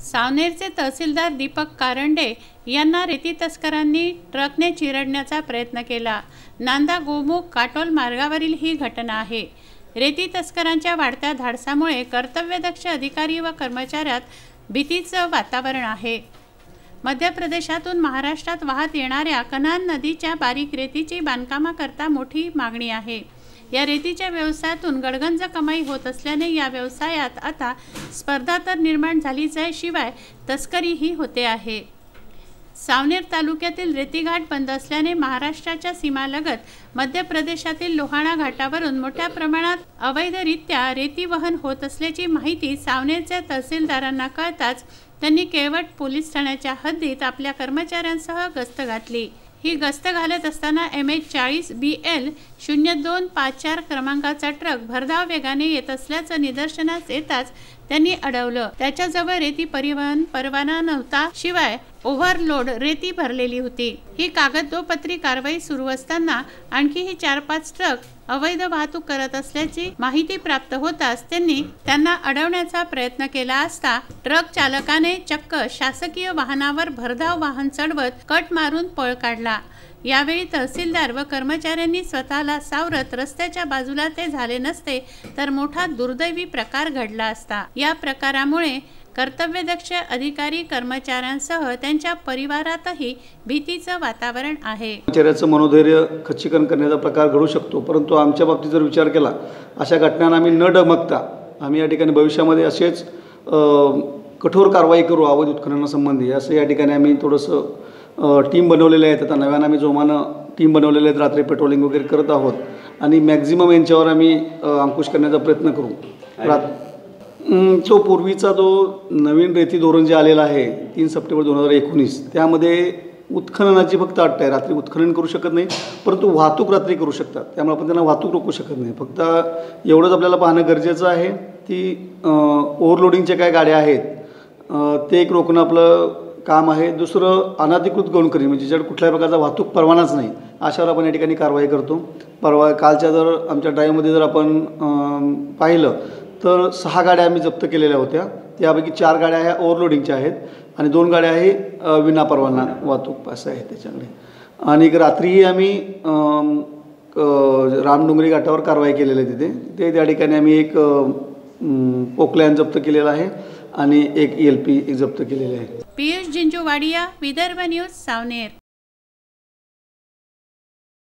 सावनेरचे तहसीलदार दीपक कारंडे यांना रेती तस्करांनी ट्रकने चिरडण्याचा प्रयत्न केला। नांदा गोमुख काटोल मार्गावरील ही घटना आहे। रेती तस्करांच्या वाढत्या धाडसामुळे कर्तव्यदक्ष अधिकारी व कर्मचाऱ्यात भीतीचं वातावरण आहे। मध्य प्रदेशातून महाराष्ट्रात वाहत येणाऱ्या कन्हान नदीच्या बारीक रेतीची बांधकामाकरता मोठी मागणी आहे। या रेतीच्या व्यवसायातून गडगंज कमाई होत असल्याने या व्यवसायात आता स्पर्धा तर निर्माण झालीच आहे, शिवाय तस्करीही होते आहे। सावनेर तालुक्यातील रेतीघाट बंद असल्याने महाराष्ट्राच्या सीमालगत मध्य प्रदेशातील लोहाणा घाटावरून मोठ्या प्रमाणात अवैधरित्या रेती वहन होत असल्याची माहिती सावनेरच्या तहसीलदारांना कळताच त्यांनी केवट पोलीस ठाण्याच्या हद्दीत आपल्या कर्मचाऱ्यांसह गस्त घातली। ही गस्त घालत असताना MH40 BL 0254 क्रमांकाचा ट्रक भरधाव वेगाने येत असल्याचं निदर्शनास येताच त्यांनी अडवलं। त्याच्याजवळ रेती परिवहन परवाना नव्हता, शिवाय ओव्हरलोड रेती भरलेली होती। ही कागदोपत्री कारवाई सुरू असताना आणखीही 4-5 ट्रक अवैध वाहतूक करत असल्याची माहिती प्राप्त होताच त्यांना अडवण्याचा प्रयत्न केला असता ट्रक चालकाने चक्क शासकीय वाहनावर भरधाव वाहन चढवत कट मारून पळ काढला। यावेळी तहसीलदार व कर्मचाऱ्यांनी स्वतःला सावरत रस्त्याच्या बाजूला ते झाले नसते तर मोठा दुर्दैवी प्रकार घडला असता। या प्रकारामुळे कर्तव्यदक्ष अधिकारी कर्मचाऱ्यांसह त्यांच्या परिवारातही भीतीचं वातावरण आहे। कर्मचाऱ्याचं मनोधैर्य खच्चीकरण करण्याचा प्रकार घडू शकतो, परंतु आमच्या बाबतीत जर विचार केला अशा घटनांना आम्ही न डगमगता आम्ही या ठिकाणी भविष्यामध्ये असेच कठोर कारवाई करू अवैध उत्खननासंबंधी असं या ठिकाणी आम्ही थोडंसं टीम बनवलेले आहेत। आता नव्यानं आम्ही जोमानं टीम बनवलेले आहेत, रात्री पेट्रोलिंग वगैरे करत आहोत आणि मॅक्झिमम यांच्यावर आम्ही अंकुश करण्याचा प्रयत्न करू। तो पूर्वीचा जो नवीन रेती धोरण जे आलेलं आहे 3 सप्टेंबर 2019 त्यामध्ये उत्खननाची फक्त अट आहे, रात्री उत्खनन करू शकत नाही, परंतु वाहतूक रात्री करू शकतात। त्यामुळे आपण त्यांना वाहतूक रोखू शकत नाही। फक्त एवढंच आपल्याला पाहणं गरजेचं आहे की ओव्हरलोडिंगच्या काय गाड्या आहेत ते एक रोखणं आपलं काम आहे। दुसरं अनधिकृत गौणकरी म्हणजे ज्याच्याकडे कुठल्याही प्रकारचा वाहतूक परवानाच नाही अशावर आपण या ठिकाणी कारवाई करतो। कालच्या जर आमच्या ड्राईव्हमध्ये जर आपण पाहिलं तर 6 गाड्या आम्ही जप्त केलेल्या होत्या। त्यापैकी 4 गाड्या ह्या ओव्हरलोडिंगच्या आहेत आणि 2 गाड्या आहे विनापरवाना वाहतूक असं आहे त्याच्याकडे। आणि रात्रीही आम्ही रामडोंगरी घाटावर कारवाई केलेली आहे। तिथे त्या ठिकाणी आम्ही एक पोकलॅन जप्त केलेला आहे आणि एक ELP जप्त केलेले आहे। पियुष जिंजूवाडिया, विदर्भ न्यूज, सावनेर।